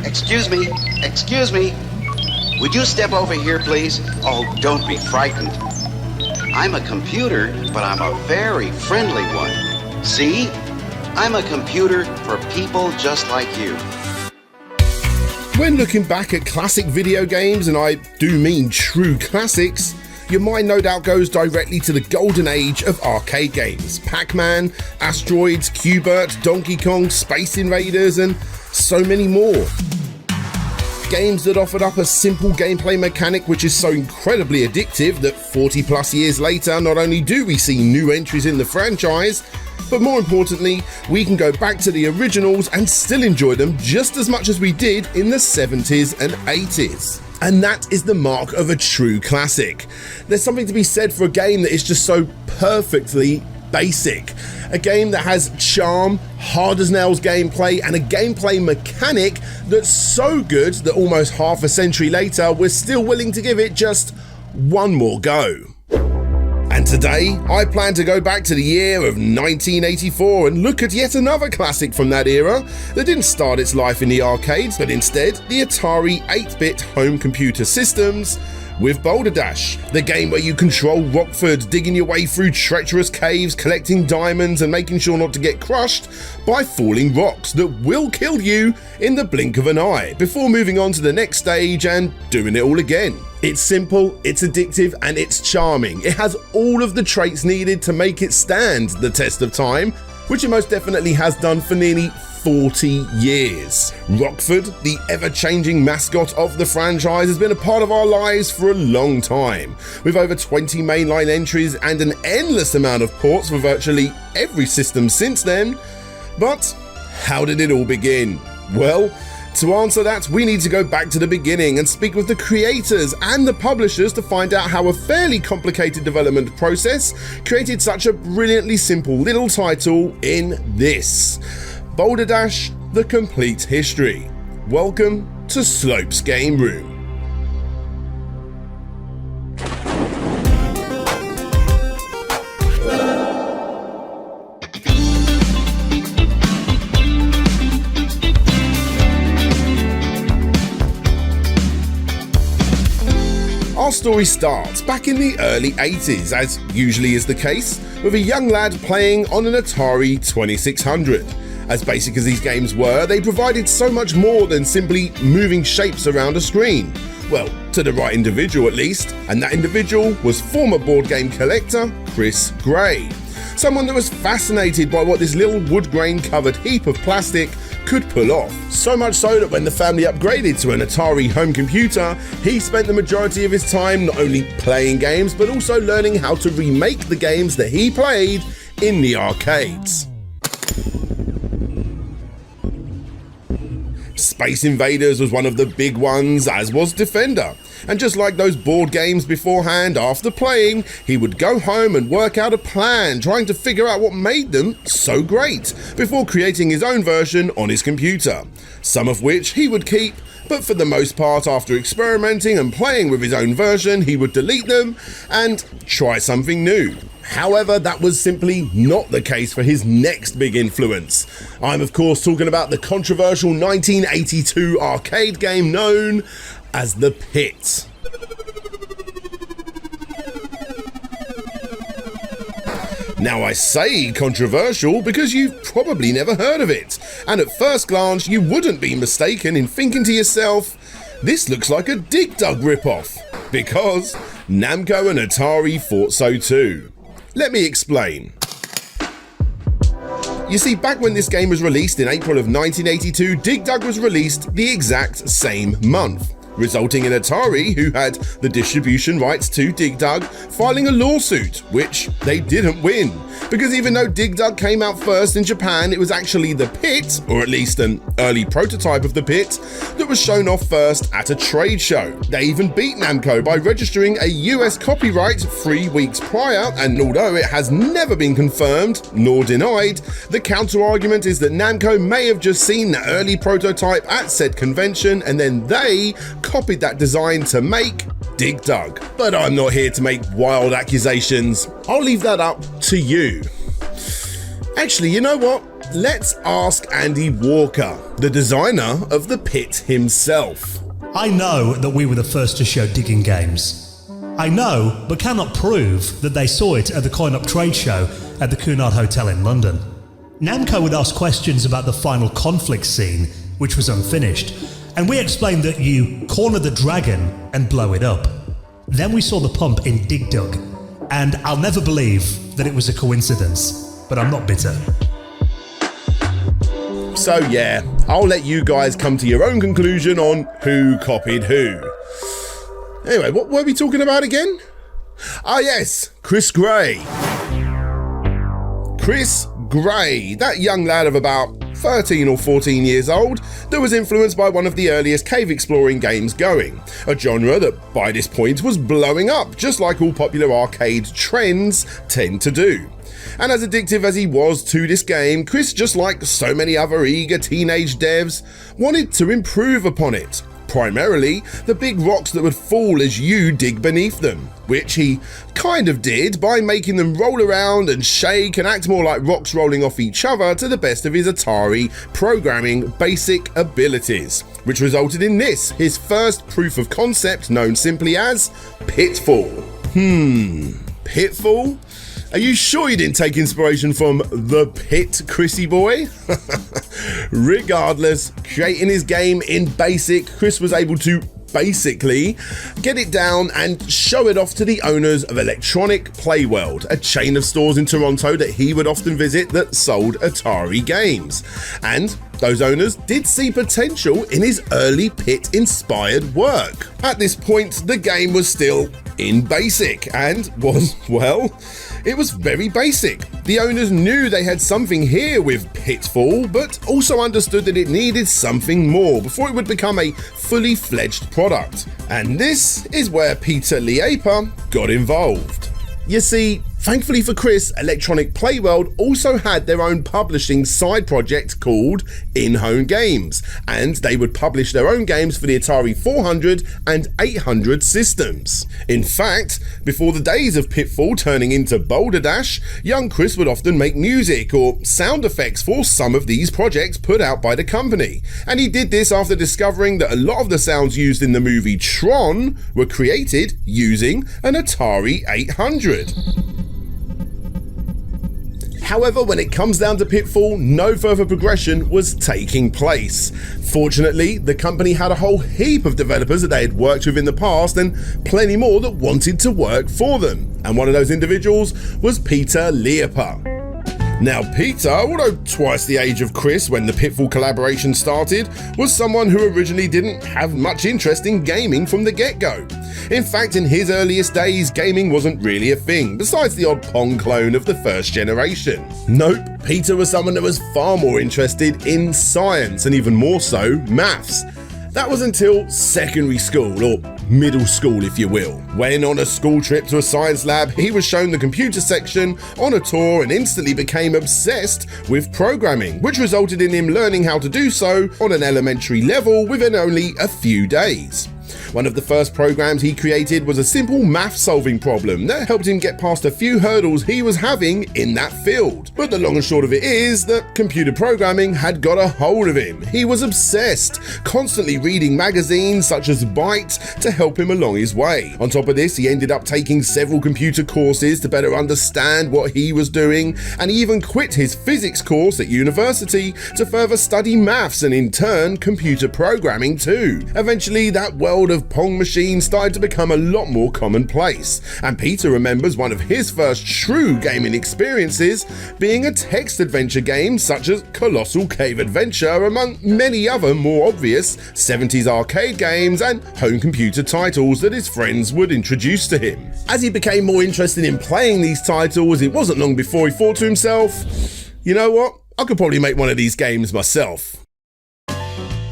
Excuse me. Would you step over here, please? Oh, don't be frightened. I'm a computer, but I'm a very friendly one. See? I'm a computer for people just like you. When looking back at classic video games, and I do mean true classics, your mind no doubt goes directly to the golden age of arcade games. Pac-Man, Asteroids, Q*bert, Donkey Kong, Space Invaders, and so many more. Games that offered up a simple gameplay mechanic which is so incredibly addictive that 40 plus years later, not only do we see new entries in the franchise, but more importantly, we can go back to the originals and still enjoy them just as much as we did in the 70s and 80s. And that is the mark of a true classic. There's something to be said for a game that is just so perfectly basic. A game that has charm, hard as nails gameplay, and a gameplay mechanic that's so good that almost half a century later, we're still willing to give it just one more go. And today, I plan to go back to the year of 1984 and look at yet another classic from that era that didn't start its life in the arcades, but instead the Atari 8-bit home computer systems, with Boulder Dash, the game where you control Rockford, digging your way through treacherous caves, collecting diamonds and making sure not to get crushed by falling rocks that will kill you in the blink of an eye, before moving on to the next stage and doing it all again. It's simple, it's addictive, and it's charming. It has all of the traits needed to make it stand the test of time, which it most definitely has done for nearly 40 years. Rockford, the ever-changing mascot of the franchise, has been a part of our lives for a long time, with over 20 mainline entries and an endless amount of ports for virtually every system since then. But how did it all begin? Well, to answer that, we need to go back to the beginning and speak with the creators and the publishers to find out how a fairly complicated development process created such a brilliantly simple little title in this: Boulder Dash: The Complete History. Welcome to Slope's Game Room. Our story starts back in the early 80s, as usually is the case, with a young lad playing on an Atari 2600. As basic as these games were, they provided so much more than simply moving shapes around a screen. Well, to the right individual at least, and that individual was former board game collector Chris Gray. Someone that was fascinated by what this little wood grain covered heap of plastic could pull off. So much so that when the family upgraded to an Atari home computer, he spent the majority of his time not only playing games, but also learning how to remake the games that he played in the arcades. Space Invaders was one of the big ones, as was Defender. And just like those board games beforehand, after playing, he would go home and work out a plan, trying to figure out what made them so great, before creating his own version on his computer. Some of which he would keep, but for the most part, after experimenting and playing with his own version, he would delete them and try something new. However, that was simply not the case for his next big influence. I'm of course talking about the controversial 1982 arcade game known as The Pit. Now I say controversial because you've probably never heard of it, and at first glance you wouldn't be mistaken in thinking to yourself, this looks like a Dig Dug ripoff, because Namco and Atari thought so too. Let me explain. You see, back when this game was released in April of 1982, Dig Dug was released the exact same month, resulting in Atari, who had the distribution rights to Dig Dug, filing a lawsuit, which they didn't win. Because even though Dig Dug came out first in Japan, it was actually The Pit, or at least an early prototype of The Pit, that was shown off first at a trade show. They even beat Namco by registering a US copyright 3 weeks prior, and although it has never been confirmed, nor denied, the counter-argument is that Namco may have just seen the early prototype at said convention, and then they copied that design to make Dig Dug. But I'm not here to make wild accusations. I'll leave that up to you. Actually, you know what? let's ask Andy Walker, the designer of the pit himself. I know that we were the first to show digging games. I know, but cannot prove, that they saw it at the Coin-Op trade show at the Cunard Hotel in London. Namco would ask questions about the final conflict scene, which was unfinished, and we explained that you corner the dragon and blow it up. Then we saw the pump in Dig Dug, and I'll never believe that it was a coincidence, but I'm not bitter. So yeah, I'll let you guys come to your own conclusion on who copied who. Anyway, what were we talking about again? Ah yes, Chris Gray. Chris Gray, that young lad of about 13 or 14 years old that was influenced by one of the earliest cave exploring games going, a genre that by this point was blowing up, just like all popular arcade trends tend to do. And as addictive as he was to this game, Chris, just like so many other eager teenage devs, wanted to improve upon it. Primarily, the big rocks that would fall as you dig beneath them, which he kind of did by making them roll around and shake and act more like rocks rolling off each other to the best of his Atari programming basic abilities, which resulted in this, his first proof of concept known simply as Pitfall. Pitfall? Are you sure you didn't take inspiration from The Pit, Chrissy boy? Regardless, creating his game in BASIC, Chris was able to basically get it down and show it off to the owners of Electronic Playworld, a chain of stores in Toronto that he would often visit that sold Atari games. And those owners did see potential in his early Pit-inspired work. At this point, the game was still in BASIC and was, well, it was very basic. The owners knew they had something here with Pitfall, but also understood that it needed something more before it would become a fully fledged product. And this is where Peter Liepa got involved. You see, thankfully for Chris, Electronic Playworld also had their own publishing side project called In-Home Games, and they would publish their own games for the Atari 400 and 800 systems. In fact, before the days of Pitfall turning into Boulder Dash, young Chris would often make music or sound effects for some of these projects put out by the company, and he did this after discovering that a lot of the sounds used in the movie Tron were created using an Atari 800. However, when it comes down to Pitfall, no further progression was taking place. Fortunately, the company had a whole heap of developers that they had worked with in the past and plenty more that wanted to work for them. And one of those individuals was Peter Liepa. Now Peter, although twice the age of Chris when the Pitfall collaboration started, was someone who originally didn't have much interest in gaming from the get-go. In fact, in his earliest days, gaming wasn't really a thing, besides the odd Pong clone of the first generation. Nope, Peter was someone that was far more interested in science, and even more so, maths. That was until secondary school, or middle school if you will, when on a school trip to a science lab, he was shown the computer section on a tour and instantly became obsessed with programming, which resulted in him learning how to do so on an elementary level within only a few days. One of the first programs he created was a simple math solving problem that helped him get past a few hurdles he was having in that field. But the long and short of it is that computer programming had got a hold of him. He was obsessed, constantly reading magazines such as Byte to help him along his way. On top of this, he ended up taking several computer courses to better understand what he was doing, and he even quit his physics course at university to further study maths and in turn computer programming too. Eventually, that world of Pong machines started to become a lot more commonplace, and Peter remembers one of his first true gaming experiences being a text adventure game such as Colossal Cave Adventure, among many other more obvious 70s arcade games and home computer titles that his friends would introduce to him. As he became more interested in playing these titles, it wasn't long before he thought to himself, you know what, I could probably make one of these games myself.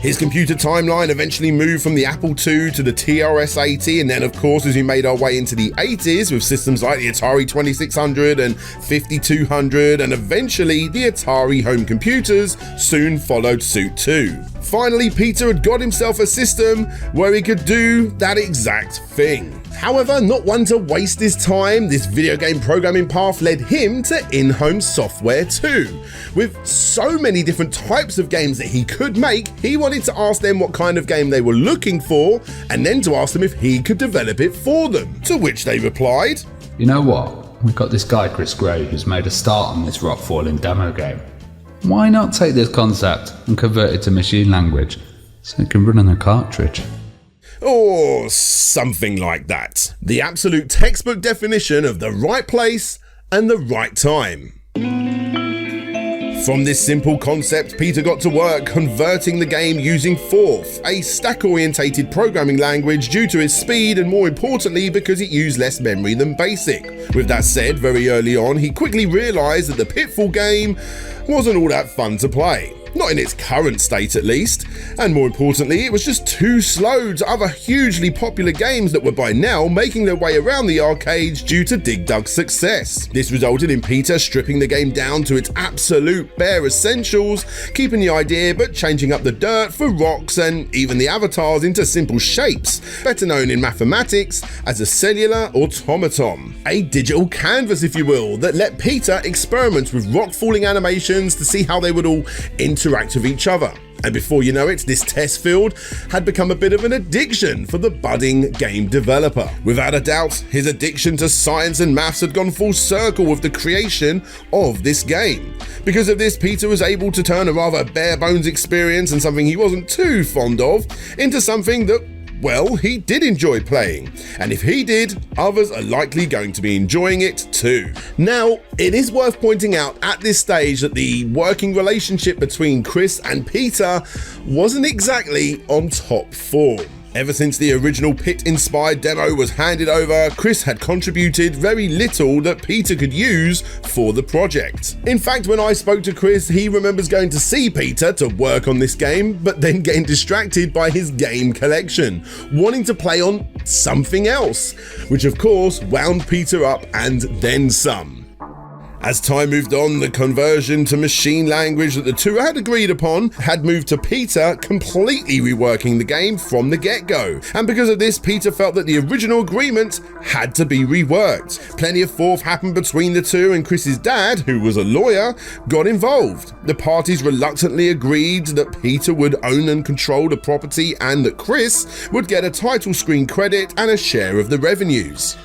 His computer timeline eventually moved from the Apple II to the TRS-80, and then of course as we made our way into the 80s with systems like the Atari 2600 and 5200, and eventually the Atari home computers soon followed suit too. Finally, Peter had got himself a system where he could do that exact thing. However, not one to waste his time, this video game programming path led him to in-home software too. With so many different types of games that he could make, he wanted to ask them what kind of game they were looking for, and then to ask them if he could develop it for them. To which they replied, "You know what? We've got this guy Chris Gray who's made a start on this rock falling demo game. Why not take this concept and convert it to machine language so it can run on a cartridge?" Or something like that. The absolute textbook definition of the right place and the right time. From this simple concept, Peter got to work converting the game using Forth, a stack-orientated programming language due to its speed and, more importantly, because it used less memory than BASIC. With that said, very early on, he quickly realised that the Pitfall game wasn't all that fun to play. Not in its current state at least, and more importantly, it was just too slow to other hugely popular games that were by now making their way around the arcades due to Dig Dug's success. This resulted in Peter stripping the game down to its absolute bare essentials, keeping the idea but changing up the dirt for rocks and even the avatars into simple shapes, better known in mathematics as a cellular automaton. A digital canvas, if you will, that let Peter experiment with rock falling animations to see how they would all interact with each other. And before you know it, this test field had become a bit of an addiction for the budding game developer. Without a doubt, his addiction to science and maths had gone full circle with the creation of this game. Because of this, Peter was able to turn a rather bare bones experience and something he wasn't too fond of into something that, well, he did enjoy playing, and if he did, others are likely going to be enjoying it too. Now, it is worth pointing out at this stage that the working relationship between Chris and Peter wasn't exactly on top form. Ever since the original Pit-inspired demo was handed over, Chris had contributed very little that Peter could use for the project. In fact, when I spoke to Chris, he remembers going to see Peter to work on this game, but then getting distracted by his game collection, wanting to play on something else, which of course wound Peter up and then some. As time moved on, the conversion to machine language that the two had agreed upon had moved to Peter completely reworking the game from the get-go. And because of this, Peter felt that the original agreement had to be reworked. Plenty of forth happened between the two, and Chris's dad, who was a lawyer, got involved. The parties reluctantly agreed that Peter would own and control the property and that Chris would get a title screen credit and a share of the revenues.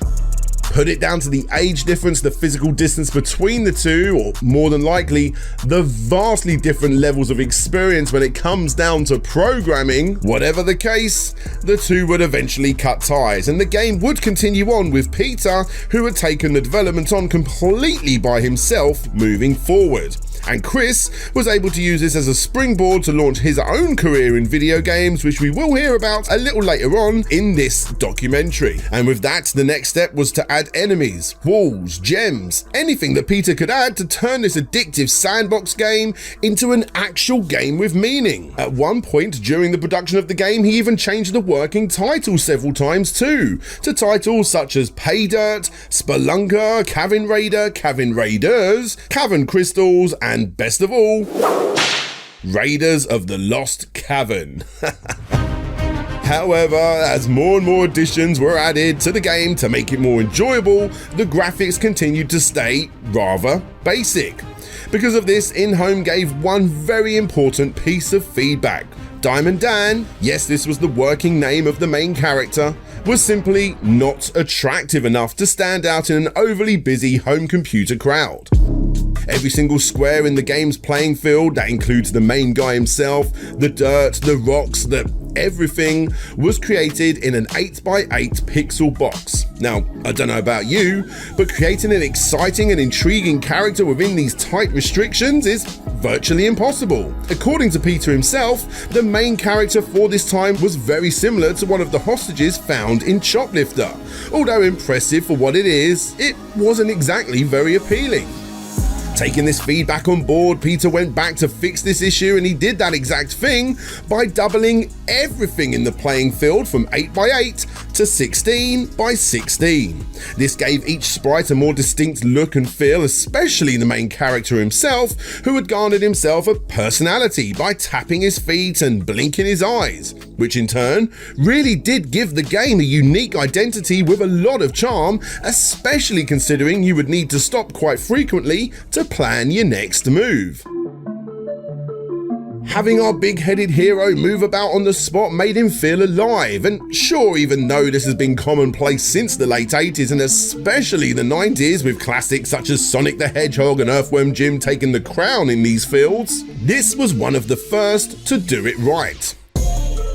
Put it down to the age difference, the physical distance between the two, or more than likely, the vastly different levels of experience when it comes down to programming. Whatever the case, the two would eventually cut ties, and the game would continue on with Peter, who had taken the development on completely by himself moving forward. And Chris was able to use this as a springboard to launch his own career in video games, which we will hear about a little later on in this documentary. And with that, the next step was to add enemies, walls, gems, anything that Peter could add to turn this addictive sandbox game into an actual game with meaning. At one point during the production of the game, he even changed the working title several times too, to titles such as Pay Dirt, Spelunker, Cavern Raider, Cavern Raiders, Cavern Crystals, and best of all, Raiders of the Lost Cavern. However, as more and more additions were added to the game to make it more enjoyable, the graphics continued to stay rather basic. Because of this, In-Home gave one very important piece of feedback. Diamond Dan, yes, this was the working name of the main character, was simply not attractive enough to stand out in an overly busy home computer crowd. Every single square in the game's playing field, that includes the main guy himself, the dirt, the rocks, everything was created in an 8x8 pixel box. Now, I don't know about you, but creating an exciting and intriguing character within these tight restrictions is virtually impossible. According to Peter himself, the main character for this time was very similar to one of the hostages found in Choplifter. Although impressive for what it is, it wasn't exactly very appealing. Taking this feedback on board, Peter went back to fix this issue, and he did that exact thing by doubling everything in the playing field from 8x8 to 16x16. This gave each sprite a more distinct look and feel, especially the main character himself, who had garnered himself a personality by tapping his feet and blinking his eyes, which in turn really did give the game a unique identity with a lot of charm, especially considering you would need to stop quite frequently to plan your next move. Having our big-headed hero move about on the spot made him feel alive, and sure, even though this has been commonplace since the late 80s and especially the 90s, with classics such as Sonic the Hedgehog and Earthworm Jim taking the crown in these fields, this was one of the first to do it right.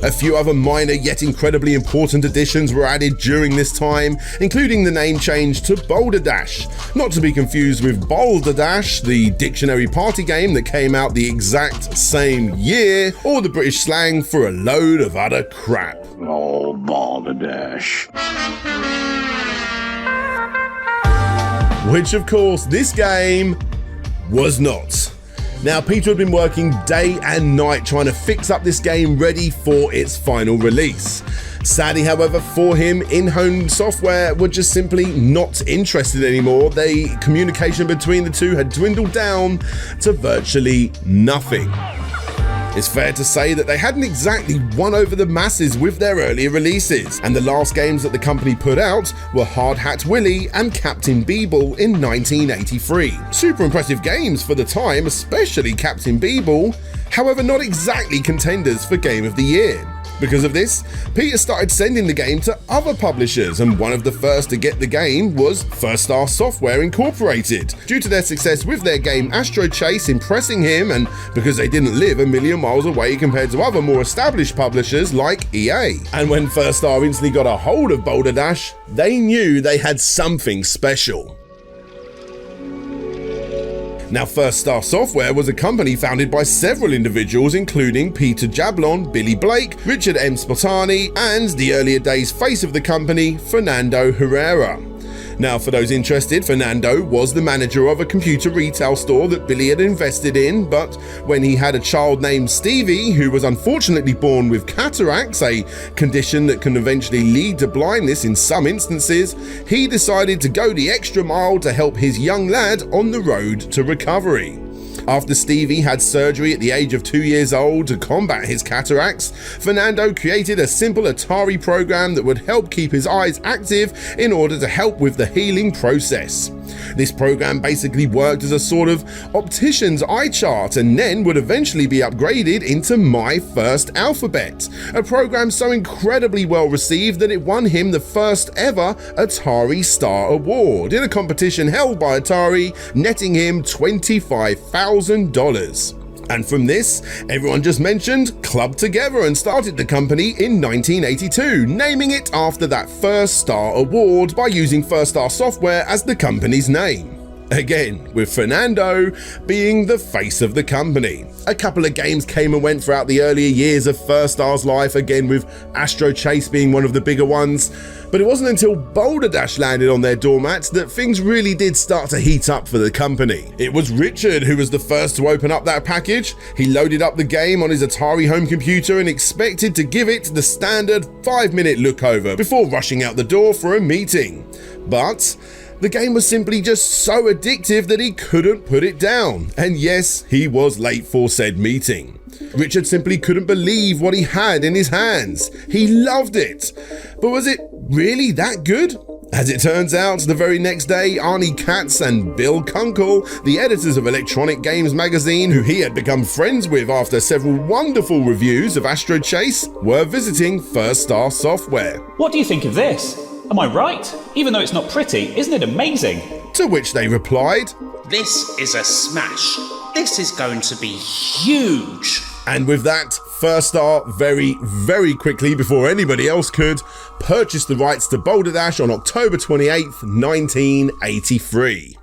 A few other minor yet incredibly important additions were added during this time, including the name change to Boulder Dash, not to be confused with Boulder Dash, the dictionary party game that came out the exact same year, or the British slang for a load of utter crap. Oh, Boulder Dash. Which of course this game was not. Now, Peter had been working day and night trying to fix up this game ready for its final release. Sadly, however, for him, In-Home Software were just simply not interested anymore. The communication between the two had dwindled down to virtually nothing. It's fair to say that they hadn't exactly won over the masses with their earlier releases, and the last games that the company put out were Hard Hat Willy and Captain Beeble in 1983. Super impressive games for the time, especially Captain Beeble, however not exactly contenders for Game of the Year. Because of this, Peter started sending the game to other publishers, and one of the first to get the game was First Star Software Incorporated, due to their success with their game Astro Chase impressing him, and because they didn't live a million miles away compared to other more established publishers like EA. And when First Star instantly got a hold of Boulder Dash, they knew they had something special. Now, First Star Software was a company founded by several individuals, including Peter Jablon, Billy Blake, Richard M. Spotani, and the earlier days face of the company, Fernando Herrera. Now, for those interested, Fernando was the manager of a computer retail store that Billy had invested in, but when he had a child named Stevie, who was unfortunately born with cataracts, a condition that can eventually lead to blindness in some instances, he decided to go the extra mile to help his young lad on the road to recovery. After Stevie had surgery at the age of 2 years old to combat his cataracts, Fernando created a simple Atari program that would help keep his eyes active in order to help with the healing process. This program basically worked as a sort of optician's eye chart, and then would eventually be upgraded into My First Alphabet, a program so incredibly well received that it won him the first ever Atari Star Award in a competition held by Atari, netting him $25,000. And from this, everyone just mentioned clubbed together and started the company in 1982, naming it after that First Star Award by using First Star Software as the company's name. Again, with Fernando being the face of the company. A couple of games came and went throughout the earlier years of First Star's life, again with Astro Chase being one of the bigger ones, but it wasn't until Boulder Dash landed on their doormats that things really did start to heat up for the company. It was Richard who was the first to open up that package. He loaded up the game on his Atari home computer and expected to give it the standard 5-minute look over before rushing out the door for a meeting. But the game was simply just so addictive that he couldn't put it down. And yes, he was late for said meeting. Richard simply couldn't believe what he had in his hands. He loved it. But was it really that good? As it turns out, the very next day, Arnie Katz and Bill Kunkel, the editors of Electronic Games magazine, who he had become friends with after several wonderful reviews of Astro Chase, were visiting First Star Software. What do you think of this? Am I right? Even though it's not pretty, isn't it amazing? To which they replied, "This is a smash. This is going to be huge." And with that, First Star very, very quickly, before anybody else could, purchased the rights to Boulder Dash on October 28th, 1983.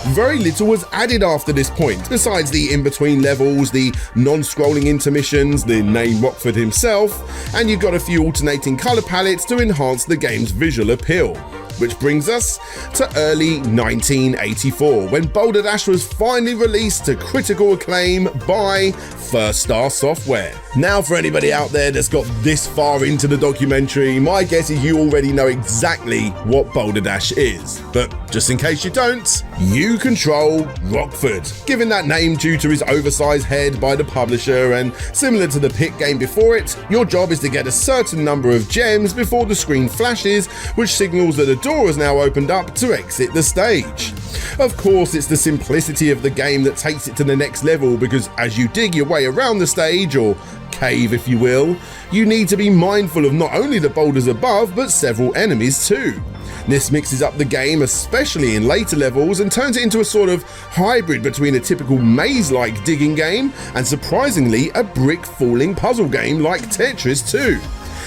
Very little was added after this point, besides the in-between levels, the non-scrolling intermissions, the name Rockford himself, and you've got a few alternating colour palettes to enhance the game's visual appeal. which brings us to early 1984, when Boulder Dash was finally released to critical acclaim by First Star Software. Now, for anybody out there that's got this far into the documentary, my guess is you already know exactly what Boulder Dash is. But just in case you don't, you control Rockford, given that name due to his oversized head by the publisher, and similar to the Pit game before it, your job is to get a certain number of gems before the screen flashes, which signals that a door has now opened up to exit the stage. Of course, it's the simplicity of the game that takes it to the next level, because as you dig your way around the stage, or cave if you will, you need to be mindful of not only the boulders above, but several enemies too. This mixes up the game, especially in later levels, and turns it into a sort of hybrid between a typical maze-like digging game and, surprisingly, a brick-falling puzzle game like Tetris 2.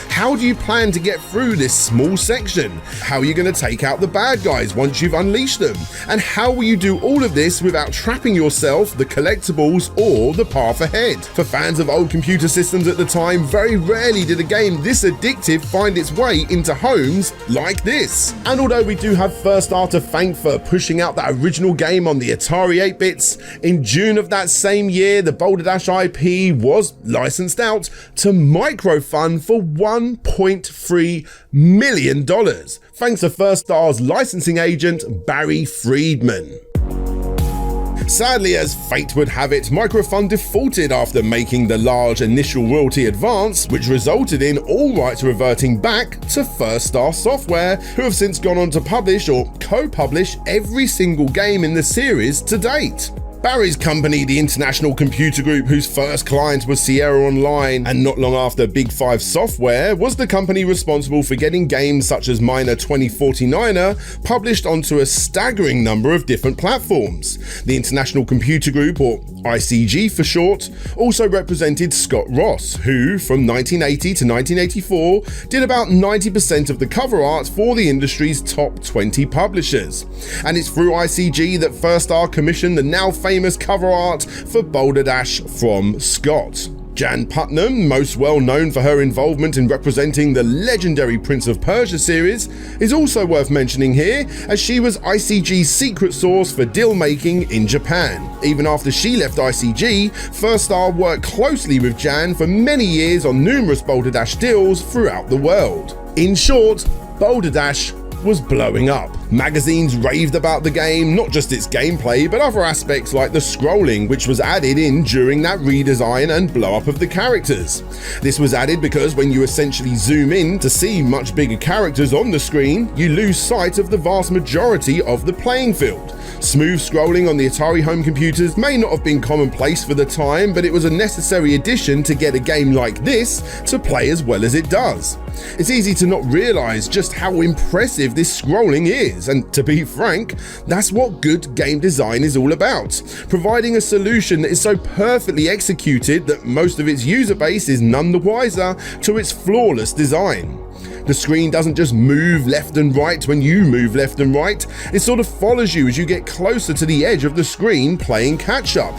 How do you plan to get through this small section? How are you going to take out the bad guys once you've unleashed them? And how will you do all of this without trapping yourself, the collectibles, or the path ahead? For fans of old computer systems at the time, very rarely did a game this addictive find its way into homes like this. And although we do have First Star to thank for pushing out that original game on the Atari 8-bits, in June of that same year, the Boulder Dash IP was licensed out to Microfun for $1.3 million, thanks to First Star's licensing agent, Barry Friedman. Sadly, as fate would have it, Microfun defaulted after making the large initial royalty advance, which resulted in all rights reverting back to First Star Software, who have since gone on to publish or co-publish every single game in the series to date. Barry's company, the International Computer Group, whose first client was Sierra Online, and not long after Big 5 Software, was the company responsible for getting games such as Miner 2049er published onto a staggering number of different platforms. The International Computer Group, or ICG for short, also represented Scott Ross, who, from 1980 to 1984, did about 90% of the cover art for the industry's top 20 publishers. And it's through ICG that First Star commissioned the now famous cover art for Boulder Dash from Scott. Jan Putnam, most well known for her involvement in representing the legendary Prince of Persia series, is also worth mentioning here, as she was ICG's secret source for deal making in Japan. Even after she left ICG, First Star worked closely with Jan for many years on numerous Boulder Dash deals throughout the world. In short, Boulder Dash was blowing up. Magazines raved about the game, not just its gameplay, but other aspects like the scrolling, which was added in during that redesign and blow up of the characters. This was added because when you essentially zoom in to see much bigger characters on the screen, you lose sight of the vast majority of the playing field. Smooth scrolling on the Atari home computers may not have been commonplace for the time, but it was a necessary addition to get a game like this to play as well as it does. It's easy to not realise just how impressive this scrolling is, and to be frank, that's what good game design is all about, providing a solution that is so perfectly executed that most of its user base is none the wiser to its flawless design. The screen doesn't just move left and right when you move left and right, it sort of follows you as you get closer to the edge of the screen playing catch up.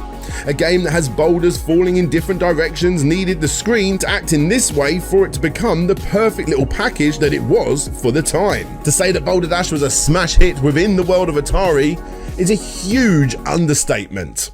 A game that has boulders falling in different directions needed the screen to act in this way for it to become the perfect little package that it was for the time. To say that Boulder Dash was a smash hit within the world of Atari is a huge understatement.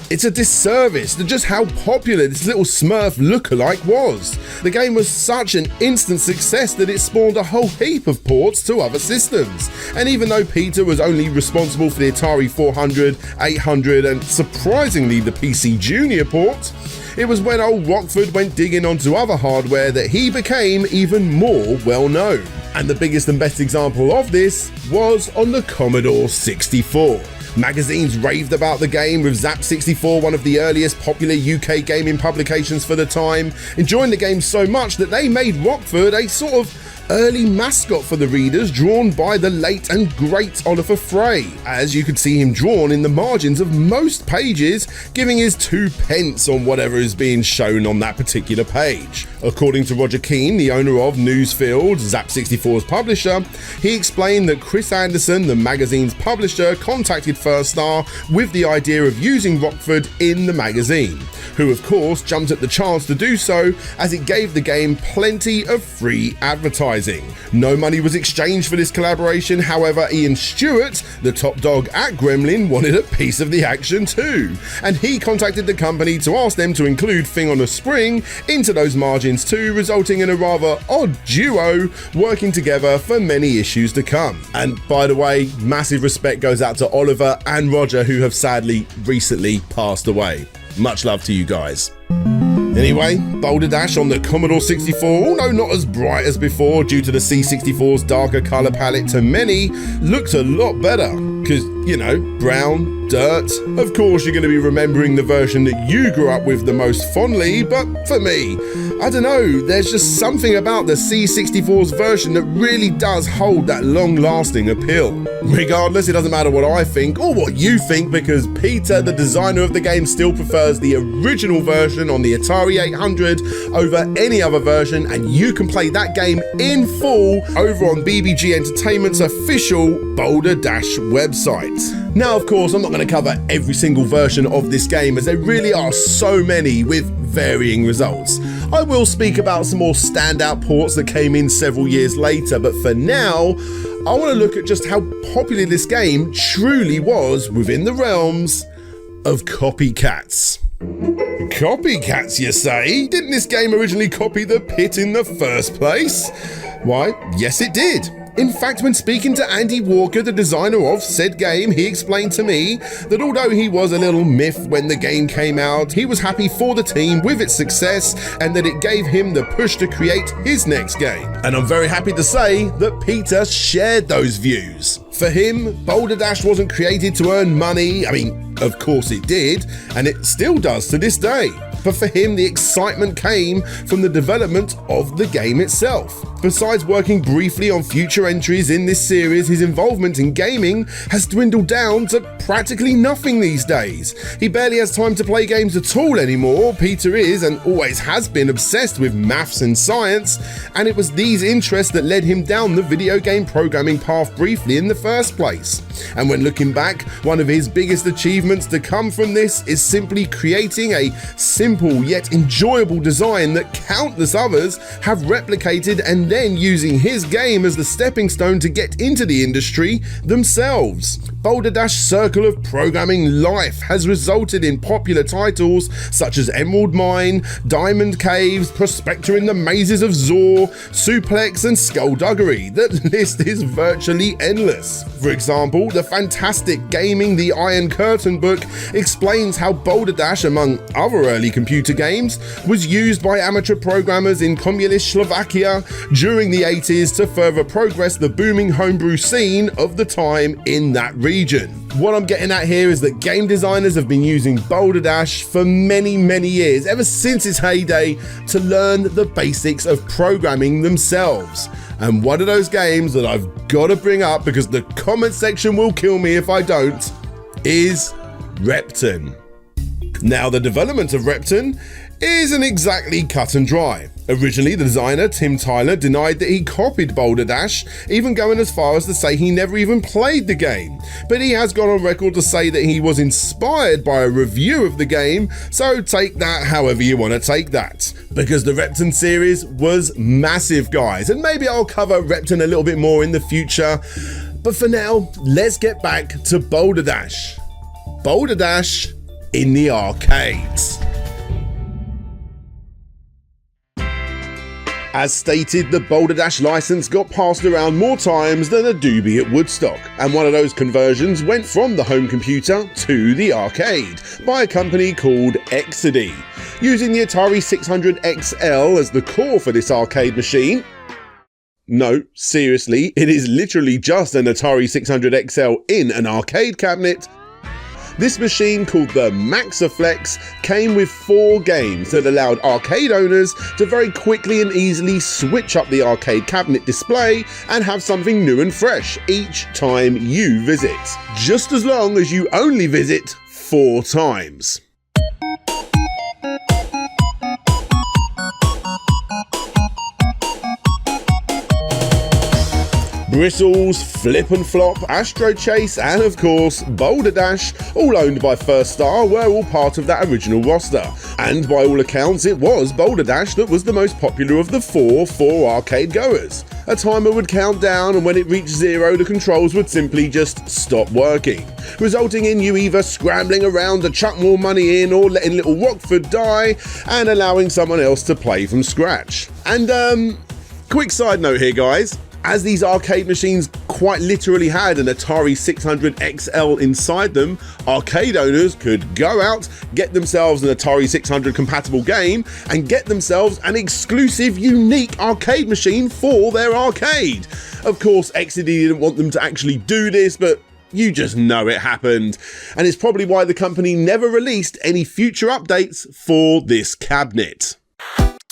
It's a disservice to just how popular this little Smurf lookalike was. The game was such an instant success that it spawned a whole heap of ports to other systems. And even though Peter was only responsible for the Atari 400, 800 and surprisingly the PC Junior port, it was when old Rockford went digging onto other hardware that he became even more well known. And the biggest and best example of this was on the Commodore 64. Magazines raved about the game, with Zap64 one of the earliest popular UK gaming publications for the time, enjoying the game so much that they made Rockford a sort of early mascot for the readers, drawn by the late and great Oliver Frey, as you could see him drawn in the margins of most pages, giving his 2 pence on whatever is being shown on that particular page. According to Roger Keane, the owner of Newsfield, Zap64's publisher, he explained that Chris Anderson, the magazine's publisher, contacted First Star with the idea of using Rockford in the magazine. who of course jumped at the chance to do so as it gave the game plenty of free advertising. No money was exchanged for this collaboration, however Ian Stewart, the top dog at Gremlin, wanted a piece of the action too, and he contacted the company to ask them to include Thing on a Spring into those margins too, resulting in a rather odd duo working together for many issues to come. And by the way, massive respect goes out to Oliver and Roger, who have sadly recently passed away. Much love to you guys. Anyway, Boulder Dash on the Commodore 64, although not as bright as before due to the C64's darker colour palette to many, looked a lot better. Because, you know, brown, dirt. Of course you're going to be remembering the version that you grew up with the most fondly, but for me, I don't know, there's just something about the C64's version that really does hold that long-lasting appeal. Regardless, it doesn't matter what I think or what you think, because Peter, the designer of the game, still prefers the original version on the Atari 800 over any other version, and you can play that game in full over on BBG Entertainment's official Boulder Dash website. Now, of course, I'm not going to cover every single version of this game, as there really are so many with varying results. I will speak about some more standout ports that came in several years later, but for now, I want to look at just how popular this game truly was within the realms of copycats. Copycats, you say? Didn't this game originally copy the Pit in the first place? Why, yes it did. In fact, when speaking to Andy Walker, the designer of said game, he explained to me that although he was a little miffed when the game came out, he was happy for the team with its success and that it gave him the push to create his next game. And I'm very happy to say that Peter shared those views. For him, Boulder Dash wasn't created to earn money. I mean, of course it did, and it still does to this day. But for him, the excitement came from the development of the game itself. Besides working briefly on future entries in this series, his involvement in gaming has dwindled down to practically nothing these days. He barely has time to play games at all anymore. Peter is, and always has been, obsessed with maths and science, and it was these interests that led him down the video game programming path briefly in the first place. And when looking back, one of his biggest achievements to come from this is simply creating a simple yet enjoyable design that countless others have replicated, and then using his game as the stepping stone to get into the industry themselves. Boulder Dash Circle of Programming Life has resulted in popular titles such as Emerald Mine, Diamond Caves, Prospector in the Mazes of Zor, Suplex and Skullduggery. The list is virtually endless. For example, the fantastic Gaming the Iron Curtain book explains how Boulder Dash, among other early computer games, was used by amateur programmers in communist Slovakia during the 80s to further progress the booming homebrew scene of the time in that region. What I'm getting at here is that game designers have been using Boulder Dash for many years, ever since its heyday, to learn the basics of programming themselves. And one of those games that I've got to bring up, because the comment section will kill me if I don't, is Repton. Now, the development of Repton isn't exactly cut and dry. Originally, the designer, Tim Tyler, denied that he copied Boulder Dash, even going as far as to say he never even played the game. But he has gone on record to say that he was inspired by a review of the game, so take that however you want to take that. Because the Repton series was massive, guys, and maybe I'll cover Repton a little bit more in the future. But for now, let's get back to Boulder Dash. Boulder Dash in the arcades. As stated, the Boulder Dash license got passed around more times than a doobie at Woodstock, and one of those conversions went from the home computer to the arcade by a company called Exidy. Using the Atari 600 XL as the core for this arcade machine. No, seriously, it is literally just an Atari 600 XL in an arcade cabinet. This machine, called the Maxaflex, came with 4 games that allowed arcade owners to very quickly and easily switch up the arcade cabinet display and have something new and fresh each time you visit, just as long as you only visit 4 times. Bristles, Flip and Flop, Astro Chase, and of course Boulder Dash, all owned by First Star, were all part of that original roster. And by all accounts, it was Boulder Dash that was the most popular of the four arcade goers. A timer would count down, and when it reached 0, the controls would simply just stop working, resulting in you either scrambling around to chuck more money in or letting little Rockford die and allowing someone else to play from scratch. And quick side note here, guys. As these arcade machines quite literally had an Atari 600 XL inside them, arcade owners could go out, get themselves an Atari 600 compatible game, and get themselves an exclusive, unique arcade machine for their arcade. Of course, XD didn't want them to actually do this, but you just know it happened. And it's probably why the company never released any future updates for this cabinet.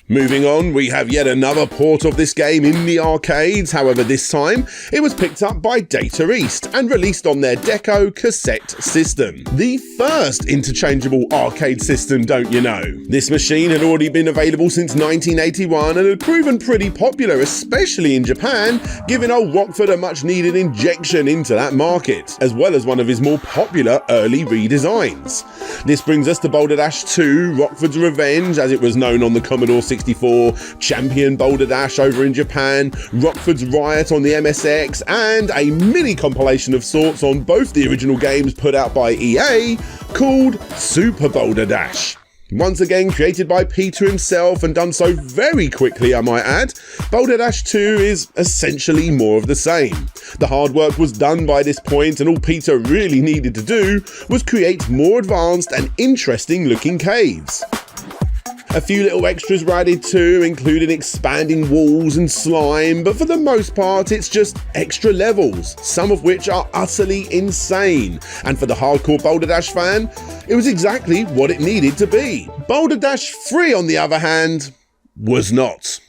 Moving on, we have yet another port of this game in the arcades. However, this time it was picked up by Data East and released on their Deco cassette system. The first interchangeable arcade system, don't you know? This machine had already been available since 1981 and had proven pretty popular, especially in Japan, giving old Rockford a much needed injection into that market, as well as one of his more popular early redesigns. This brings us to Boulder Dash 2, Rockford's Revenge, as it was known on the Commodore 64, Champion Boulder Dash over in Japan, Rockford's Riot on the MSX, and a mini compilation of sorts on both the original games put out by EA called Super Boulder Dash. Once again created by Peter himself and done so very quickly, I might add, Boulder Dash 2 is essentially more of the same. The hard work was done by this point, and all Peter really needed to do was create more advanced and interesting looking caves. A few little extras were added too, including expanding walls and slime, but for the most part it's just extra levels, some of which are utterly insane. And for the hardcore Boulder Dash fan, it was exactly what it needed to be. Boulder Dash 3, on the other hand, was not.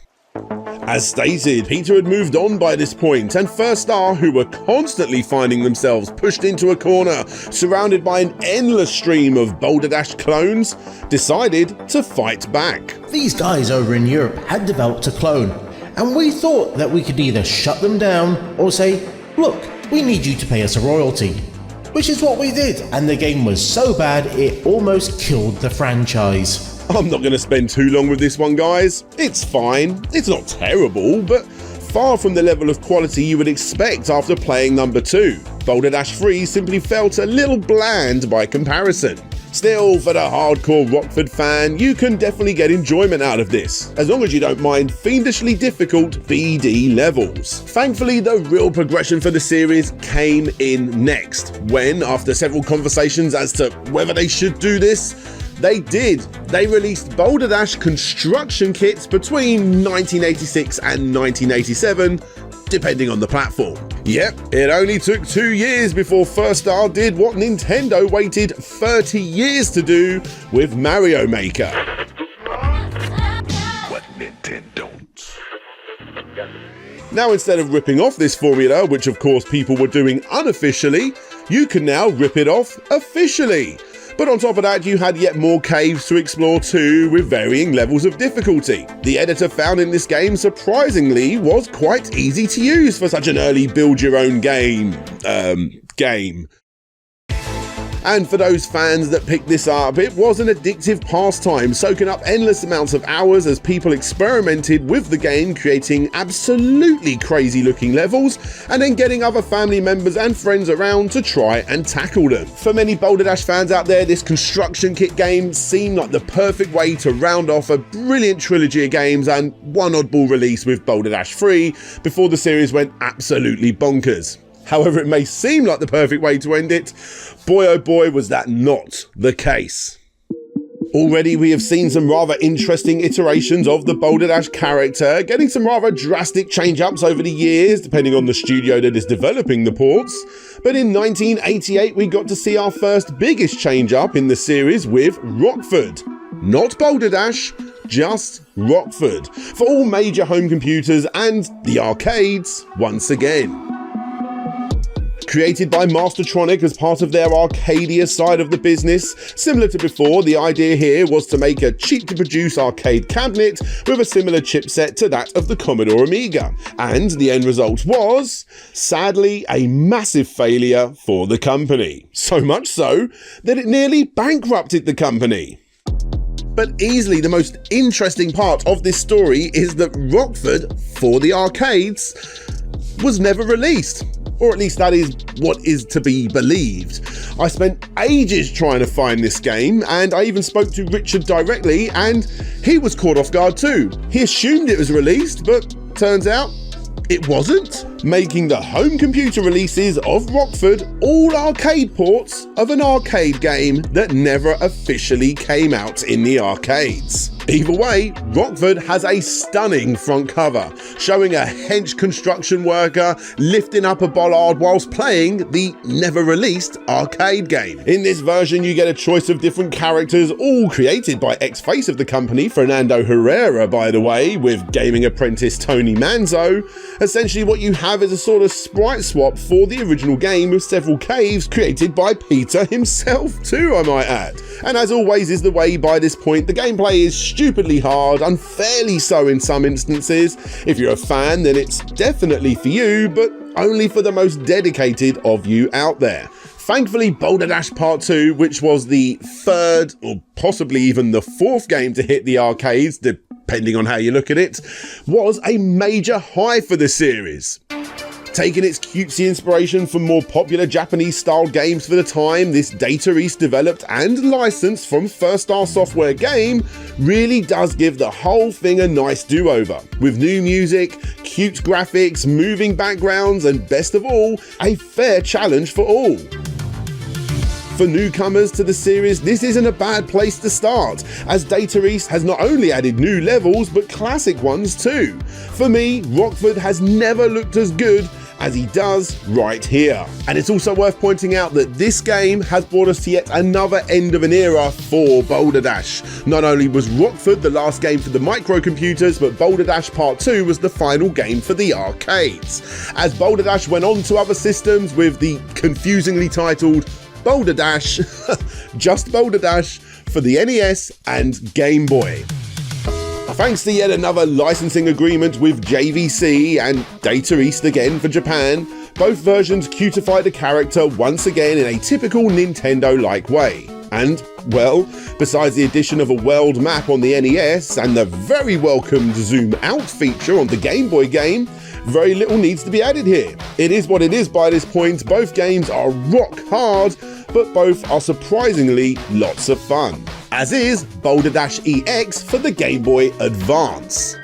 As stated, Peter had moved on by this point, and First Star, who were constantly finding themselves pushed into a corner, surrounded by an endless stream of Boulder Dash clones, decided to fight back. These guys over in Europe had developed a clone, and we thought that we could either shut them down or say, look, we need you to pay us a royalty. Which is what we did, and the game was so bad it almost killed the franchise. I'm not going to spend too long with this one, guys. It's fine. It's not terrible, but far from the level of quality you would expect after playing number 2. Boulder Dash 3 simply felt a little bland by comparison. Still, for the hardcore Rockford fan, you can definitely get enjoyment out of this, as long as you don't mind fiendishly difficult BD levels. Thankfully, the real progression for the series came in next, when, after several conversations as to whether they should do this, they did. They released Boulder Dash construction kits between 1986 and 1987, depending on the platform. Yep, it only took 2 years before First Star did what Nintendo waited 30 years to do with Mario Maker. What Nintendo don't. Now, instead of ripping off this formula, which of course people were doing unofficially, you can now rip it off officially. But on top of that, you had yet more caves to explore too, with varying levels of difficulty. The editor found in this game, surprisingly, was quite easy to use for such an early build-your-own game. And for those fans that picked this up, it was an addictive pastime, soaking up endless amounts of hours as people experimented with the game, creating absolutely crazy looking levels, and then getting other family members and friends around to try and tackle them. For many Boulder Dash fans out there, this construction kit game seemed like the perfect way to round off a brilliant trilogy of games and one oddball release with Boulder Dash 3 before the series went absolutely bonkers. However it may seem like the perfect way to end it, boy oh boy was that not the case. Already we have seen some rather interesting iterations of the Boulder Dash character, getting some rather drastic change-ups over the years, depending on the studio that is developing the ports. But in 1988 we got to see our first biggest change-up in the series with Rockford. Not Boulder Dash, just Rockford, for all major home computers and the arcades once again. Created by Mastertronic as part of their Arcadia side of the business, similar to before, the idea here was to make a cheap-to-produce arcade cabinet with a similar chipset to that of the Commodore Amiga. And the end result was, sadly, a massive failure for the company. So much so that it nearly bankrupted the company. But easily the most interesting part of this story is that Rockford, for the arcades, was never released. Or at least that is what is to be believed. I spent ages trying to find this game, and I even spoke to Richard directly, and he was caught off guard too. He assumed it was released, but turns out it wasn't, making the home computer releases of Rockford all arcade ports of an arcade game that never officially came out in the arcades. Either way, Rockford has a stunning front cover, showing a hench construction worker lifting up a bollard whilst playing the never-released arcade game. In this version, you get a choice of different characters, all created by ex-face of the company, Fernando Herrera, by the way, with gaming apprentice Tony Manzo. Essentially, what you have is a sort of sprite swap for the original game with several caves created by Peter himself too, I might add. And as always is the way by this point, the gameplay is stupidly hard, unfairly so in some instances. If you're a fan, then it's definitely for you, but only for the most dedicated of you out there. Thankfully, Boulder Dash Part 2, which was the third or possibly even the fourth game to hit the arcades, depending on how you look at it, was a major high for the series. Taking its cutesy inspiration from more popular Japanese-style games for the time, this Data East developed and licensed from First Star Software game really does give the whole thing a nice do-over, with new music, cute graphics, moving backgrounds, and best of all, a fair challenge for all. For newcomers to the series, this isn't a bad place to start, as Data East has not only added new levels, but classic ones too. For me, Rockford has never looked as good as he does right here. And it's also worth pointing out that this game has brought us to yet another end of an era for Boulder Dash. Not only was Rockford the last game for the microcomputers, but Boulder Dash Part 2 was the final game for the arcades. As Boulder Dash went on to other systems with the confusingly titled Boulder Dash, just Boulder Dash, for the NES and Game Boy. Thanks to yet another licensing agreement with JVC and Data East again for Japan, both versions cutified the character once again in a typical Nintendo-like way. And, well, besides the addition of a world map on the NES and the very welcomed zoom out feature on the Game Boy game, very little needs to be added here. It is what it is by this point. Both games are rock hard, but both are surprisingly lots of fun. As is Boulder Dash EX for the Game Boy Advance.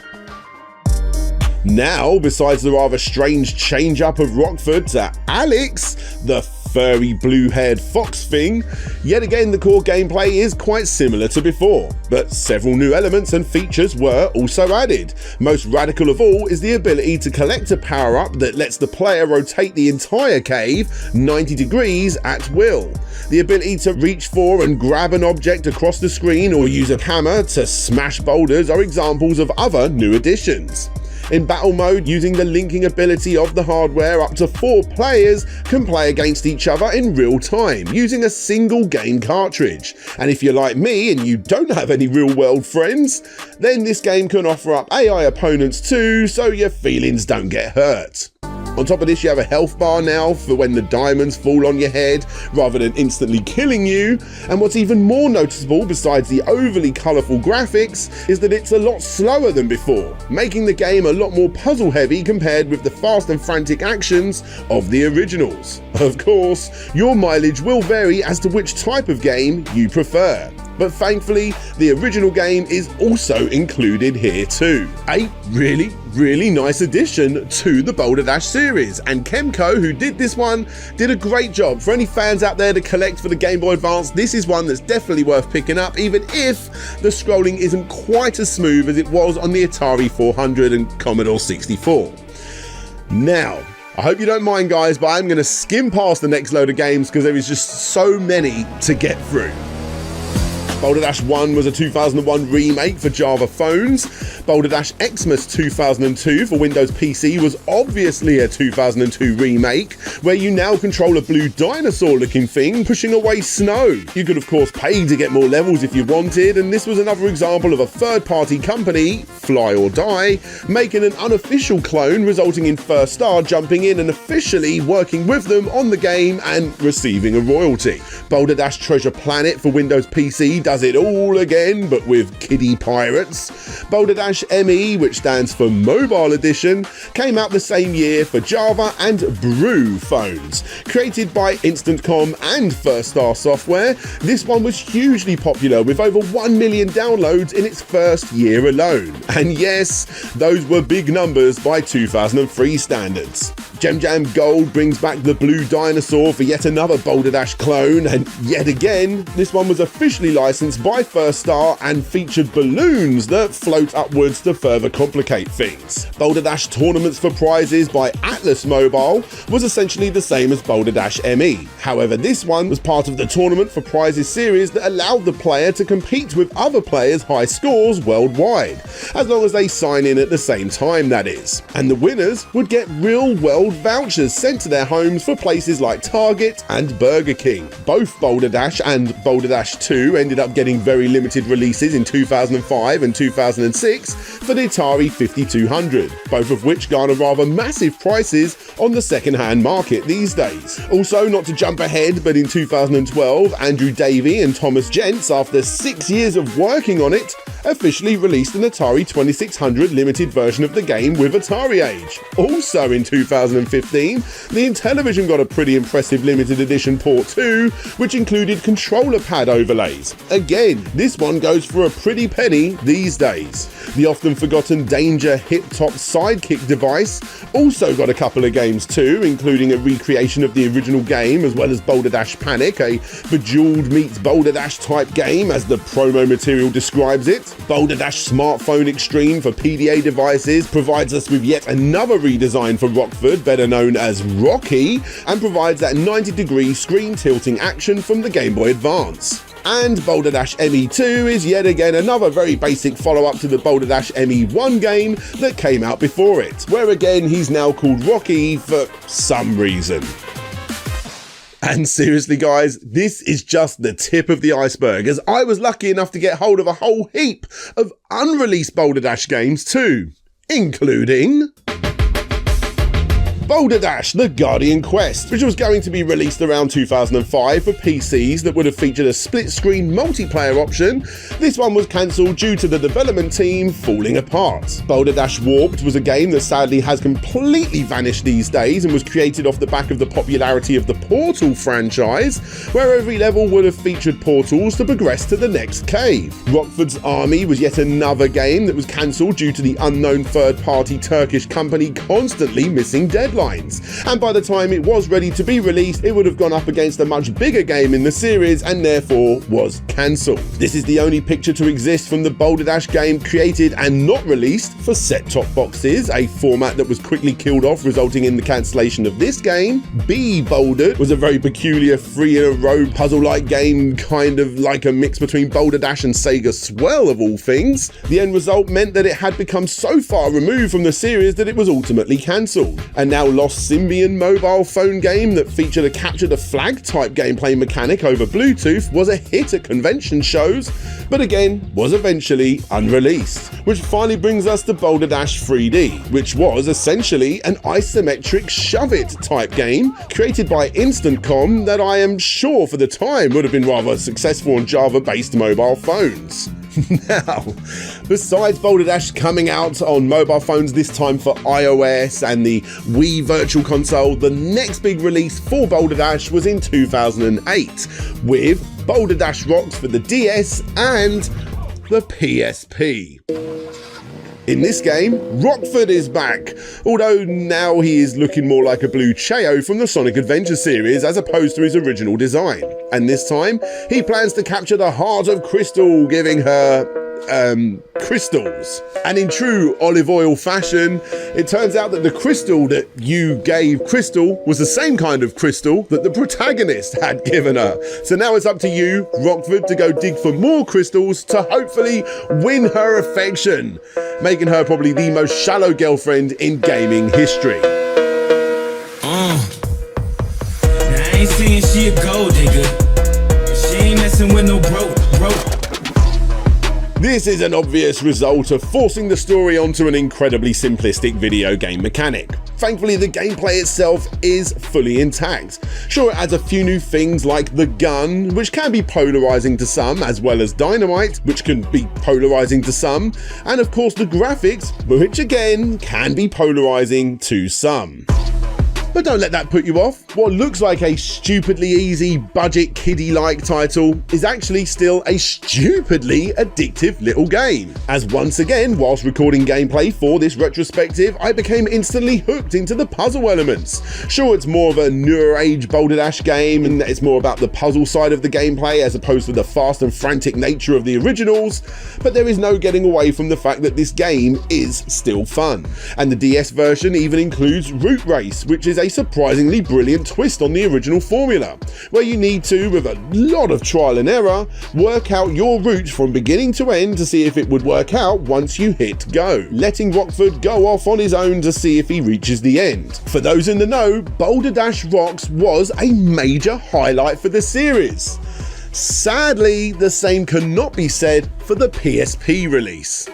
Now, besides the rather strange change-up of Rockford to Alex, the furry blue-haired fox thing, yet again the core gameplay is quite similar to before, but several new elements and features were also added. Most radical of all is the ability to collect a power-up that lets the player rotate the entire cave 90 degrees at will. The ability to reach for and grab an object across the screen or use a hammer to smash boulders are examples of other new additions. In battle mode, using the linking ability of the hardware, up to 4 players can play against each other in real time, using a single game cartridge. And if you're like me and you don't have any real world friends, then this game can offer up AI opponents too, so your feelings don't get hurt. On top of this, you have a health bar now for when the diamonds fall on your head, rather than instantly killing you. And what's even more noticeable, besides the overly colourful graphics, is that it's a lot slower than before, making the game a lot more puzzle heavy compared with the fast and frantic actions of the originals. Of course, your mileage will vary as to which type of game you prefer. But thankfully, the original game is also included here too. A really nice addition to the Boulder Dash series, and Kemco, who did this one, did a great job. For any fans out there to collect for the Game Boy Advance, this is one that's definitely worth picking up, even if the scrolling isn't quite as smooth as it was on the Atari 400 and Commodore 64. Now, I hope you don't mind guys, but I'm going to skim past the next load of games because there is just so many to get through. Boulder Dash 1 was a 2001 remake for Java phones, Boulder Dash Xmas 2002 for Windows PC was obviously a 2002 remake, where you now control a blue dinosaur-looking thing pushing away snow. You could of course pay to get more levels if you wanted, and this was another example of a third-party company, Fly or Die, making an unofficial clone, resulting in First Star jumping in and officially working with them on the game and receiving a royalty. Boulder Dash Treasure Planet for Windows PC does it all again, but with kiddie pirates. Boulder Dash ME, which stands for Mobile Edition, came out the same year for Java and Brew phones. Created by Inc.on and First Star Software, this one was hugely popular with over 1 million downloads in its first year alone. And yes, those were big numbers by 2003 standards. Gem Jam Gold brings back the blue dinosaur for yet another Boulder Dash clone, and yet again, this one was officially licensed by First Star and featured balloons that float upwards to further complicate things. Boulder Dash Tournaments for Prizes by Atlas Mobile was essentially the same as Boulder Dash ME. However, this one was part of the Tournament for Prizes series that allowed the player to compete with other players' high scores worldwide, as long as they sign in at the same time, that is. And the winners would get real-world vouchers sent to their homes for places like Target and Burger King. Both Boulder Dash and Boulder Dash 2 ended up getting very limited releases in 2005 and 2006 for the Atari 5200, both of which garner rather massive prices on the second-hand market these days. Also, not to jump ahead, but in 2012, Andrew Davey and Thomas Gents, after 6 years of working on it, officially released an Atari 2600 limited version of the game with Atari Age. Also in 2015, the Intellivision got a pretty impressive limited edition port too, which included controller pad overlays. Again, this one goes for a pretty penny these days. The often forgotten Danger hip-top sidekick device also got a couple of games too, including a recreation of the original game, as well as Boulder Dash Panic, a Bejeweled meets Boulder Dash type game as the promo material describes it. Boulder Dash Smartphone Extreme for PDA devices provides us with yet another redesign for Rockford, better known as Rocky, and provides that 90-degree screen tilting action from the Gameboy Advance. And Boulder Dash ME2 is yet again another very basic follow-up to the Boulder Dash ME1 game that came out before it, where again he's now called Rocky for some reason. And seriously guys, this is just the tip of the iceberg, as I was lucky enough to get hold of a whole heap of unreleased Boulder Dash games too, including Boulder Dash The Guardian Quest, which was going to be released around 2005 for PCs that would have featured a split-screen multiplayer option. This one was cancelled due to the development team falling apart. Boulder Dash Warped was a game that sadly has completely vanished these days and was created off the back of the popularity of the Portal franchise, where every level would have featured portals to progress to the next cave. Rockford's Army was yet another game that was cancelled due to the unknown third-party Turkish company constantly missing deadlines. And by the time it was ready to be released, it would have gone up against a much bigger game in the series and therefore was cancelled. This is the only picture to exist from the Boulder Dash game created and not released for set-top boxes, a format that was quickly killed off, resulting in the cancellation of this game. Be Bouldered was a very peculiar three-in-a-row puzzle-like game, kind of like a mix between Boulder Dash and Sega Swell of all things. The end result meant that it had become so far removed from the series that it was ultimately cancelled. And now Lost Symbian mobile phone game that featured a capture the flag type gameplay mechanic over Bluetooth was a hit at convention shows, but again was eventually unreleased. Which finally brings us to Boulder Dash 3D, which was essentially an isometric shove-it type game created by Inc.on that I am sure for the time would have been rather successful on Java-based mobile phones. Now, besides Boulder Dash coming out on mobile phones this time for iOS and the Wii Virtual Console, the next big release for Boulder Dash was in 2008 with Boulder Dash Rocks for the DS and the PSP. In this game, Rockford is back, although now he is looking more like a blue Cheo from the Sonic Adventure series as opposed to his original design. And this time, he plans to capture the heart of Crystal, giving her crystals. And in true olive oil fashion, it turns out that the crystal that you gave Crystal was the same kind of crystal that the protagonist had given her. So now it's up to you, Rockford, to go dig for more crystals to hopefully win her affection. making her probably the most shallow girlfriend in gaming history. Now I ain't saying she a gold digger, but she ain't messing with no broke. This is an obvious result of forcing the story onto an incredibly simplistic video game mechanic. Thankfully, the gameplay itself is fully intact. Sure, it adds a few new things like the gun, which can be polarizing to some, as well as dynamite, which can be polarizing to some, and of course the graphics, which again can be polarizing to some. But don't let that put you off. What looks like a stupidly easy, budget, kiddie-like title is actually still a stupidly addictive little game. As once again, whilst recording gameplay for this retrospective, I became instantly hooked into the puzzle elements. Sure, it's more of a newer age Boulder Dash game, and it's more about the puzzle side of the gameplay as opposed to the fast and frantic nature of the originals, but there is no getting away from the fact that this game is still fun. And the DS version even includes Route Race, which is a surprisingly brilliant twist on the original formula, where you need to, with a lot of trial and error, work out your route from beginning to end to see if it would work out once you hit go, letting Rockford go off on his own to see if he reaches the end. For those in the know, Boulder Dash Rocks was a major highlight for the series. Sadly, the same cannot be said for the PSP release.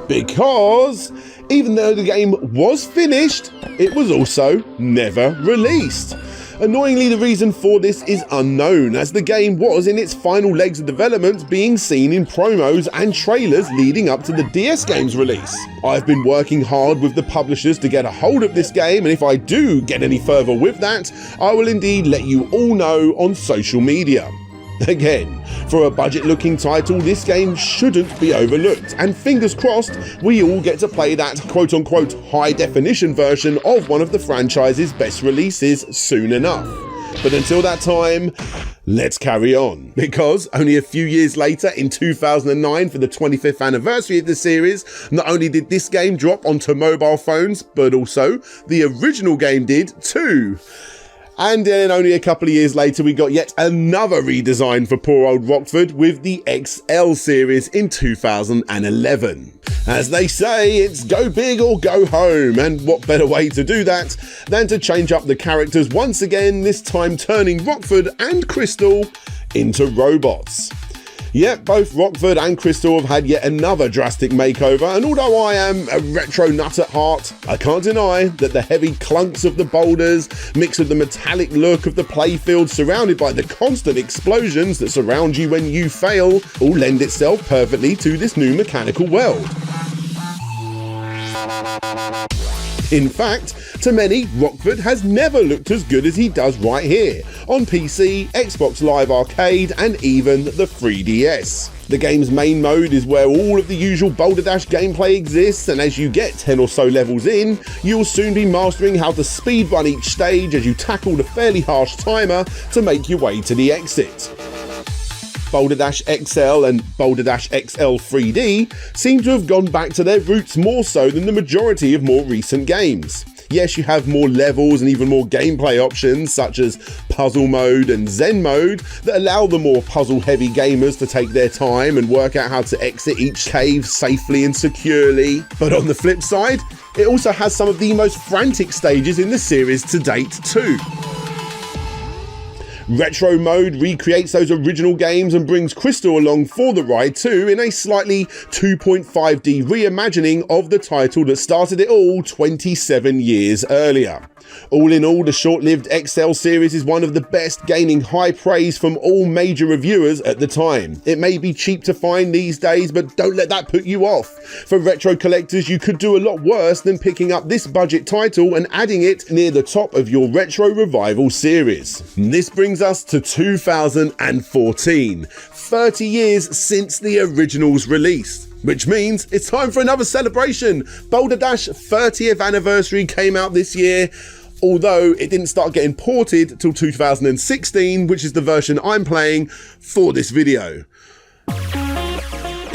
Because even though the game was finished, it was also never released. Annoyingly, the reason for this is unknown, as the game was in its final legs of development, being seen in promos and trailers leading up to the DS game's release. I've been working hard with the publishers to get a hold of this game, and if I do get any further with that, I will indeed let you all know on social media. Again, for a budget-looking title, this game shouldn't be overlooked, and fingers crossed we all get to play that quote-unquote high-definition version of one of the franchise's best releases soon enough. But until that time, let's carry on, because only a few years later, in 2009, for the 25th anniversary of the series, not only did this game drop onto mobile phones, but also the original game did too. And then only a couple of years later, we got yet another redesign for poor old Rockford with the XL series in 2011. As they say, it's go big or go home, and what better way to do that than to change up the characters once again, this time turning Rockford and Crystal into robots. Yep, both Rockford and Crystal have had yet another drastic makeover, and although I am a retro nut at heart, I can't deny that the heavy clunks of the boulders, mixed with the metallic look of the playfield surrounded by the constant explosions that surround you when you fail, all lend itself perfectly to this new mechanical world. In fact, to many, Rockford has never looked as good as he does right here, on PC, Xbox Live Arcade, and even the 3DS. The game's main mode is where all of the usual Boulder Dash gameplay exists, and as you get 10 or so levels in, you'll soon be mastering how to speedrun each stage as you tackle the fairly harsh timer to make your way to the exit. Boulder Dash XL and Boulder Dash XL 3D seem to have gone back to their roots more so than the majority of more recent games. Yes, you have more levels and even more gameplay options such as puzzle mode and Zen mode that allow the more puzzle heavy gamers to take their time and work out how to exit each cave safely and securely. But on the flip side, it also has some of the most frantic stages in the series to date too. Retro mode recreates those original games and brings Crystal along for the ride too in a slightly 2.5D reimagining of the title that started it all 27 years earlier. All in all, the short-lived XL series is one of the best, gaining high praise from all major reviewers at the time. It may be cheap to find these days, but don't let that put you off. For retro collectors, you could do a lot worse than picking up this budget title and adding it near the top of your retro revival series. This brings us to 2014, 30 years since the original's release. Which means it's time for another celebration. Boulder Dash 30th anniversary came out this year, although it didn't start getting ported till 2016, which is the version I'm playing for this video.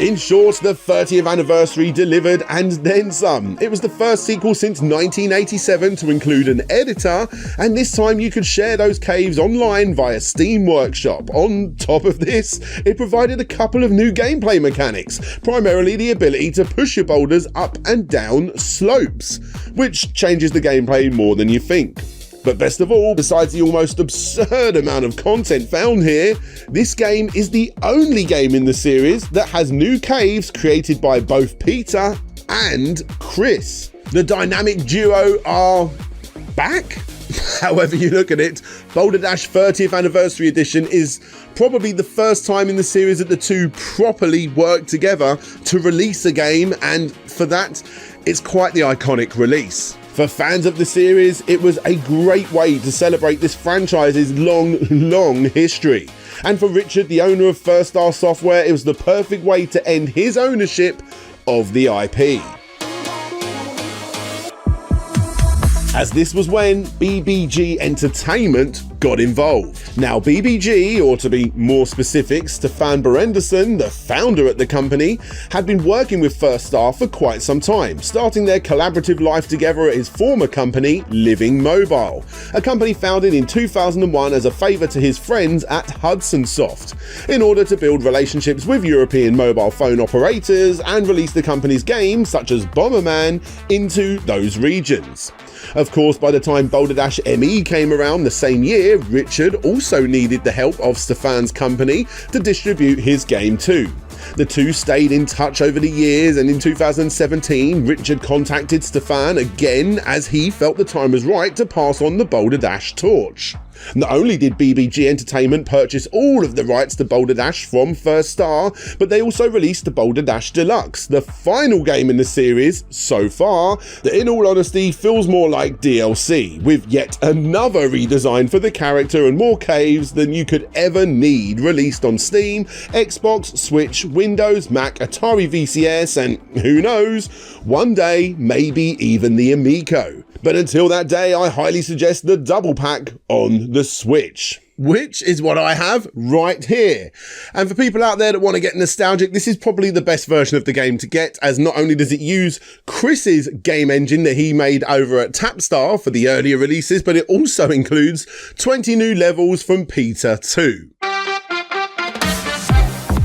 In short, the 30th anniversary delivered and then some. It was the first sequel since 1987 to include an editor, and this time you could share those caves online via Steam Workshop. On top of this, it provided a couple of new gameplay mechanics, primarily the ability to push your boulders up and down slopes, which changes the gameplay more than you think. But best of all, besides the almost absurd amount of content found here, this game is the only game in the series that has new caves created by both Peter and Chris. The dynamic duo are back? However you look at it, Boulder Dash 30th Anniversary Edition is probably the first time in the series that the two properly worked together to release a game, and for that, it's quite the iconic release. For fans of the series, it was a great way to celebrate this franchise's long history. And for Richard, the owner of First Star Software, it was the perfect way to end his ownership of the IP. As this was when BBG Entertainment got involved. Now BBG, or to be more specific, Stefan Berenderson, the founder at the company, had been working with First Star for quite some time, starting their collaborative life together at his former company, Living Mobile, a company founded in 2001 as a favour to his friends at Hudson Soft, in order to build relationships with European mobile phone operators and release the company's games, such as Bomberman, into those regions. Of course, by the time Boulder Dash ME came around the same year, Richard also needed the help of Stefan's company to distribute his game too. The two stayed in touch over the years, and in 2017, Richard contacted Stefan again as he felt the time was right to pass on the Boulder Dash torch. Not only did BBG Entertainment purchase all of the rights to Boulder Dash from First Star, but they also released the Boulder Dash Deluxe, the final game in the series so far, that in all honesty feels more like DLC, with yet another redesign for the character and more caves than you could ever need, released on Steam, Xbox, Switch, Windows, Mac, Atari VCS, and who knows, one day maybe even the Amico. But until that day, I highly suggest the double pack on the Switch, which is what I have right here. And for people out there that want to get nostalgic, this is probably the best version of the game to get, as not only does it use Chris's game engine that he made over at Tapstar for the earlier releases, but it also includes 20 new levels from Peter too.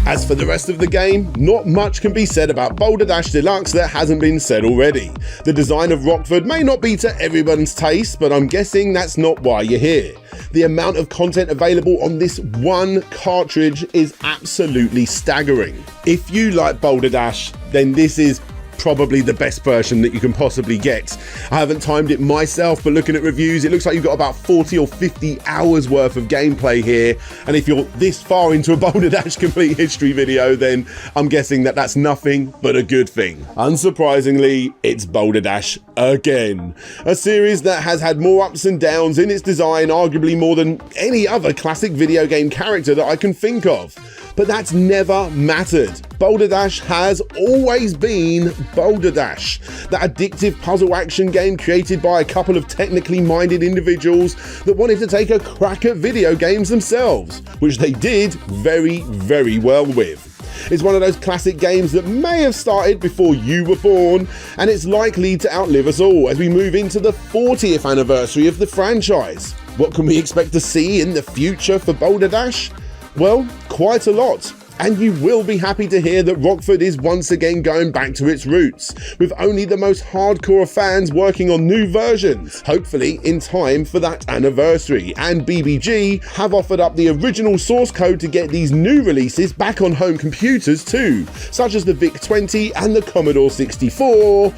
As for the rest of the game, not much can be said about Boulder Dash Deluxe that hasn't been said already. The design of Rockford may not be to everyone's taste, but I'm guessing that's not why you're here. The amount of content available on this one cartridge is absolutely staggering. If you like Boulder Dash, then this is probably the best version that you can possibly get. I haven't timed it myself, but looking at reviews, it looks like you've got about 40 or 50 hours worth of gameplay here. And if you're this far into a Boulder Dash complete history video, then I'm guessing that that's nothing but a good thing. Unsurprisingly, it's Boulder Dash again. A series that has had more ups and downs in its design, arguably more than any other classic video game character that I can think of. But that's never mattered. Boulder Dash has always been Boulder Dash, that addictive puzzle action game created by a couple of technically minded individuals that wanted to take a crack at video games themselves, which they did very, very well with. It's one of those classic games that may have started before you were born, and it's likely to outlive us all as we move into the 40th anniversary of the franchise. What can we expect to see in the future for Boulder Dash? Well, quite a lot. And you will be happy to hear that Rockford is once again going back to its roots, with only the most hardcore fans working on new versions, hopefully in time for that anniversary. And BBG have offered up the original source code to get these new releases back on home computers too, such as the VIC-20 and the Commodore 64.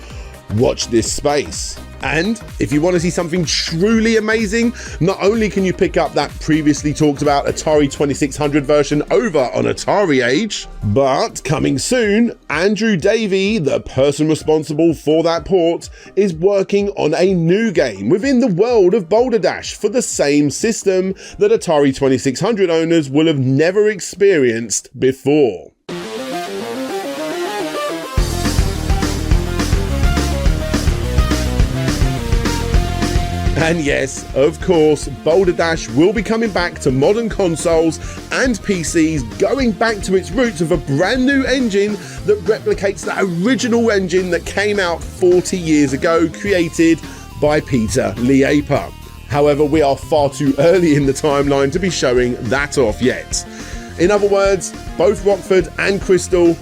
Watch this space. And if you want to see something truly amazing, not only can you pick up that previously talked about Atari 2600 version over on Atari Age, but coming soon, Andrew Davey, the person responsible for that port, is working on a new game within the world of Boulder Dash for the same system that Atari 2600 owners will have never experienced before. And yes, of course, Boulder Dash will be coming back to modern consoles and PCs, going back to its roots of a brand new engine that replicates that original engine that came out 40 years ago, created by Peter Liepa. However, we are far too early in the timeline to be showing that off yet. In other words, both Rockford and Crystal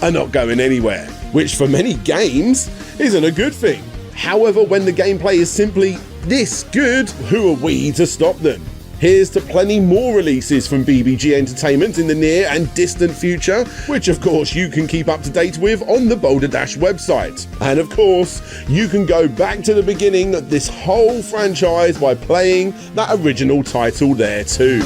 are not going anywhere, which for many games isn't a good thing. However, when the gameplay is simply this good, who are we to stop them? Here's to plenty more releases from BBG Entertainment in the near and distant future, which of course you can keep up to date with on the Boulder Dash website. And of course, you can go back to the beginning of this whole franchise by playing that original title there too.